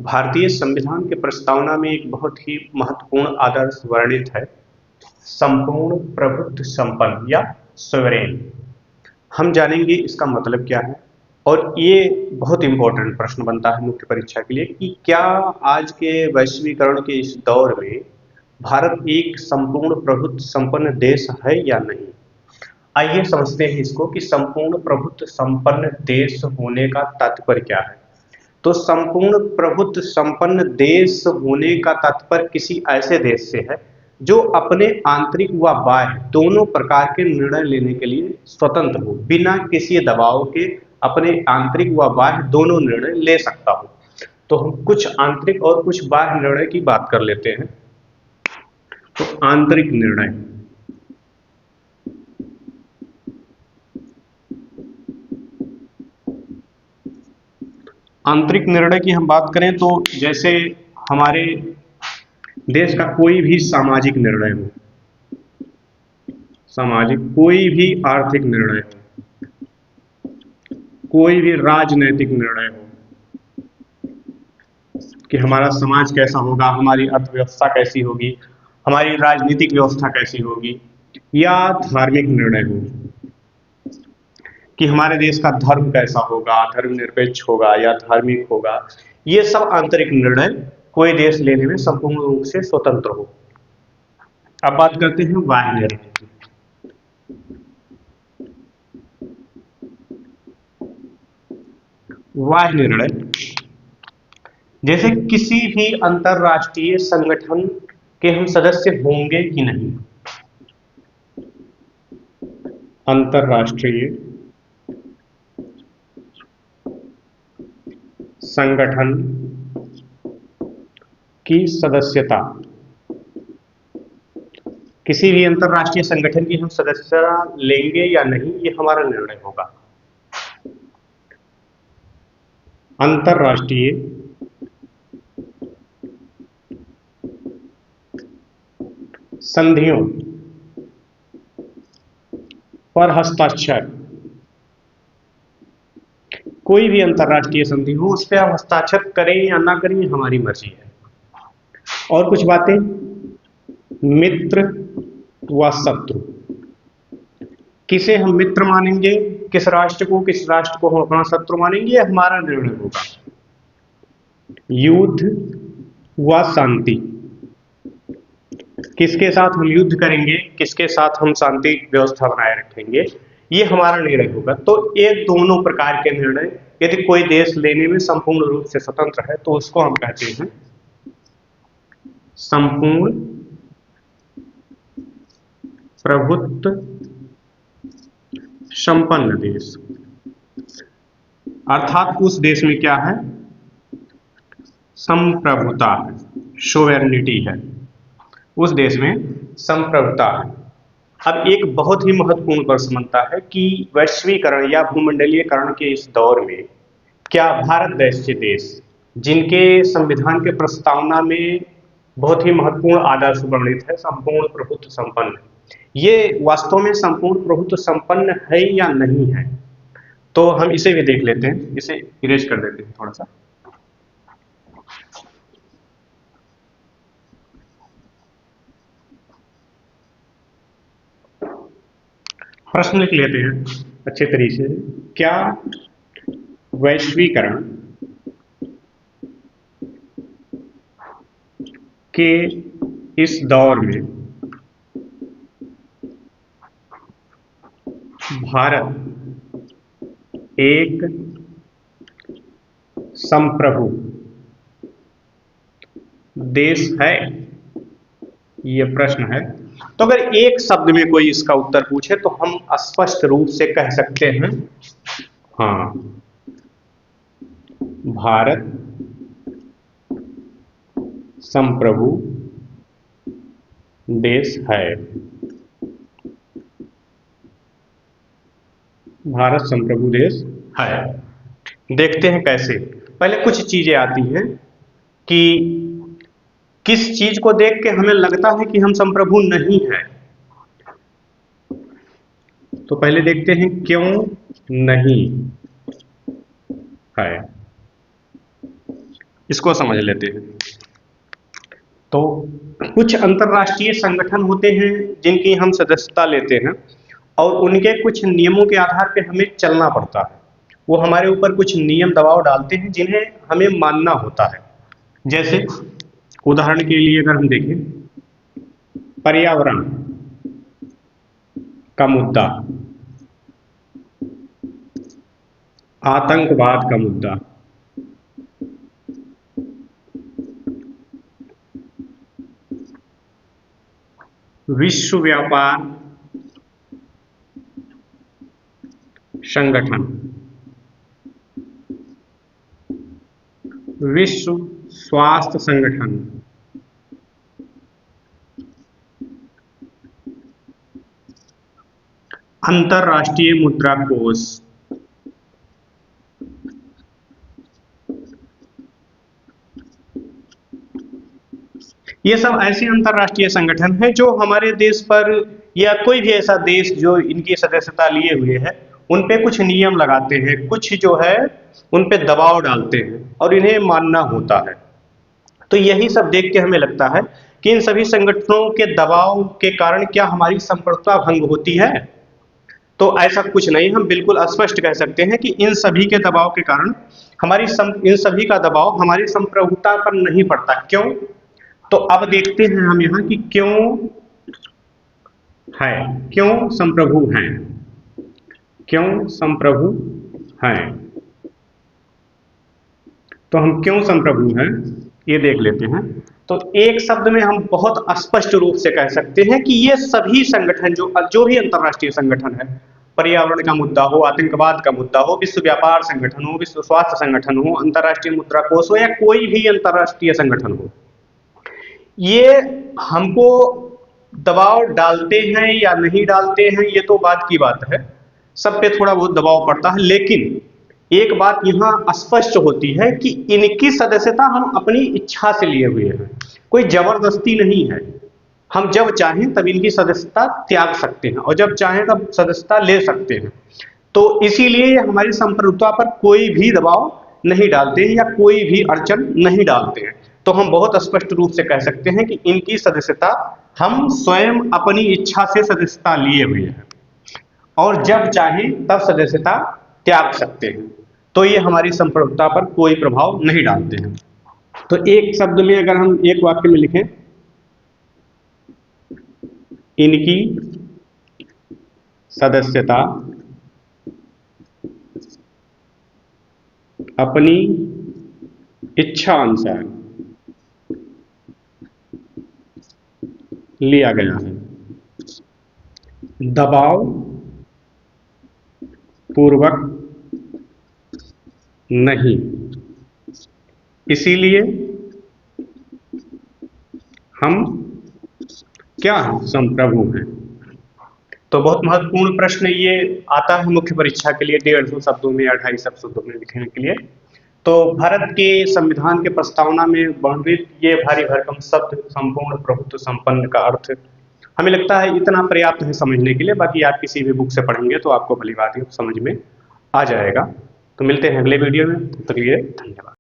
भारतीय संविधान के प्रस्तावना में एक बहुत ही महत्वपूर्ण आदर्श वर्णित है, संपूर्ण प्रभुत्व संपन्न या सोवरेन। हम जानेंगे इसका मतलब क्या है और ये बहुत इंपॉर्टेंट प्रश्न बनता है मुख्य परीक्षा के लिए कि क्या आज के वैश्वीकरण के इस दौर में भारत एक संपूर्ण प्रभुत्व संपन्न देश है या नहीं। आइए समझते हैं इसको कि संपूर्ण प्रभुत्व संपन्न देश होने का तात्पर्य क्या है। तो संपूर्ण प्रभुत्व संपन्न देश होने का तात्पर्य किसी ऐसे देश से है जो अपने आंतरिक व बाह्य दोनों प्रकार के निर्णय लेने के लिए स्वतंत्र हो, बिना किसी दबाव के अपने आंतरिक व बाह्य दोनों निर्णय ले सकता हो। तो हम कुछ आंतरिक और कुछ बाह्य निर्णय की बात कर लेते हैं। तो आंतरिक निर्णय, आंतरिक निर्णय की हम बात करें तो जैसे हमारे देश का कोई भी सामाजिक निर्णय हो, सामाजिक कोई भी आर्थिक निर्णय हो, कोई भी राजनैतिक निर्णय हो कि हमारा समाज कैसा होगा, हमारी अर्थव्यवस्था कैसी होगी, हमारी राजनीतिक व्यवस्था कैसी होगी, या धार्मिक निर्णय हो कि हमारे देश का धर्म कैसा होगा, धर्मनिरपेक्ष होगा या धार्मिक होगा। ये सब आंतरिक निर्णय कोई देश लेने में संपूर्ण रूप से स्वतंत्र हो। अब बात करते हैं बाह्य निर्णय की। बाह्य निर्णय जैसे किसी भी अंतरराष्ट्रीय संगठन के हम सदस्य होंगे कि नहीं, अंतरराष्ट्रीय संगठन की सदस्यता, किसी भी अंतरराष्ट्रीय संगठन की हम सदस्यता लेंगे या नहीं, ये हमारा निर्णय होगा। अंतरराष्ट्रीय संधियों पर हस्ताक्षर, कोई भी अंतरराष्ट्रीय संधि हो उस पर हम हस्ताक्षर करें या ना करें ये हमारी मर्जी है। और कुछ बातें, मित्र व शत्रु, किसे हम मित्र मानेंगे, किस राष्ट्र को हम अपना शत्रु मानेंगे, ये हमारा निर्णय होगा। युद्ध व शांति, किसके साथ हम युद्ध करेंगे, किसके साथ हम शांति व्यवस्था बनाए रखेंगे, ये हमारा निर्णय होगा। तो ये दोनों प्रकार के निर्णय यदि कोई देश लेने में संपूर्ण रूप से स्वतंत्र है तो उसको हम कहते हैं संपूर्ण प्रभुत्व संपन्न देश। अर्थात उस देश में क्या है, संप्रभुता है, सोवेरेनिटी है, उस देश में संप्रभुता है। अब एक बहुत ही महत्वपूर्ण प्रश्न बनता है कि वैश्वीकरण या भूमंडलीयकरण के इस दौर में क्या भारत जैसे देश जिनके संविधान के प्रस्तावना में बहुत ही महत्वपूर्ण आदर्श वर्णित है संपूर्ण प्रभुत्व संपन्न, ये वास्तव में संपूर्ण प्रभुत्व संपन्न है या नहीं है। तो हम इसे भी देख लेते हैं, इसे इरेज कर देते हैं थोड़ा सा। प्रश्न लिख लेते हैं अच्छे तरीके से। क्या वैश्वीकरण के इस दौर में भारत एक संप्रभु देश है, यह प्रश्न है। तो अगर एक शब्द में कोई इसका उत्तर पूछे तो हम स्पष्ट रूप से कह सकते हैं हाँ, भारत संप्रभु देश है। भारत संप्रभु देश है। देखते हैं कैसे। पहले कुछ चीजें आती हैं कि किस चीज को देख के हमें लगता है कि हम संप्रभु नहीं है। तो पहले देखते हैं क्यों नहीं है। इसको समझ लेते हैं। तो कुछ अंतर्राष्ट्रीय संगठन होते हैं जिनकी हम सदस्यता लेते हैं और उनके कुछ नियमों के आधार पर हमें चलना पड़ता है। वो हमारे ऊपर कुछ नियम दबाव डालते हैं जिन्हें हमें मानना होता है। जैसे उदाहरण के लिए अगर हम देखें, पर्यावरण का मुद्दा, आतंकवाद का मुद्दा, विश्व व्यापार संगठन, विश्व स्वास्थ्य संगठन, अंतर्राष्ट्रीय मुद्रा कोष, ये सब ऐसे अंतर्राष्ट्रीय संगठन हैं जो हमारे देश पर या कोई भी ऐसा देश जो इनकी सदस्यता लिए हुए है उन पे कुछ नियम लगाते हैं, कुछ जो है उन पे दबाव डालते हैं और इन्हें मानना होता है। तो यही सब देख के हमें लगता है कि इन सभी संगठनों के दबाव के कारण क्या हमारी संप्रभुता भंग होती है? तो ऐसा कुछ नहीं, हम बिल्कुल स्पष्ट कह सकते हैं कि इन सभी के दबाव के कारण इन सभी का दबाव हमारी संप्रभुता पर नहीं पड़ता। क्यों? तो अब देखते हैं हम यहाँ कि क्यों है, क्यों संप्रभु हैं, क्यों संप्रभु हैं। तो हम क्यों संप्रभु हैं ये देख लेते हैं। तो एक शब्द में हम बहुत स्पष्ट रूप से कह सकते हैं कि ये सभी संगठन जो भी अंतर्राष्ट्रीय संगठन है, पर्यावरण का मुद्दा हो, आतंकवाद का मुद्दा हो, विश्व व्यापार संगठन हो, विश्व स्वास्थ्य संगठन हो, अंतर्राष्ट्रीय मुद्रा कोष हो या कोई भी अंतर्राष्ट्रीय संगठन हो, ये हमको दबाव डालते हैं या नहीं डालते हैं ये तो बात की बात है, सब पे थोड़ा बहुत दबाव पड़ता है। लेकिन एक बात यहाँ स्पष्ट होती है कि इनकी सदस्यता हम अपनी इच्छा से लिए हुए हैं, कोई जबरदस्ती नहीं है। हम जब चाहें तब इनकी सदस्यता त्याग सकते हैं और जब चाहें तब सदस्यता ले सकते हैं। तो इसीलिए हमारी संप्रभुता पर कोई भी दबाव नहीं डालते हैं या कोई भी अड़चन नहीं डालते हैं। तो हम बहुत स्पष्ट रूप से कह सकते हैं कि इनकी सदस्यता हम स्वयं अपनी इच्छा से सदस्यता लिए हुए हैं और जब चाहें तब सदस्यता त्याग सकते हैं। तो ये हमारी संप्रभुता पर कोई प्रभाव नहीं डालते हैं। तो एक शब्द में अगर हम एक वाक्य में लिखें, इनकी सदस्यता अपनी इच्छा अनुसार लिया गया है, दबाव पूर्वक नहीं, इसीलिए हम क्या हैं? संप्रभु हैं। तो बहुत महत्वपूर्ण प्रश्न ये आता है मुख्य परीक्षा के लिए 150 शब्दों में या 250 शब्दों में लिखने के लिए। तो भारत के संविधान के प्रस्तावना में वर्णित ये भारी भरकम शब्द संपूर्ण प्रभुत्व संपन्न का अर्थ हमें लगता है इतना पर्याप्त है समझने के लिए। बाकी आप किसी भी बुक से पढ़ेंगे तो आपको भली बात समझ में आ जाएगा। तो मिलते हैं अगले वीडियो में, तब तक के लिए धन्यवाद।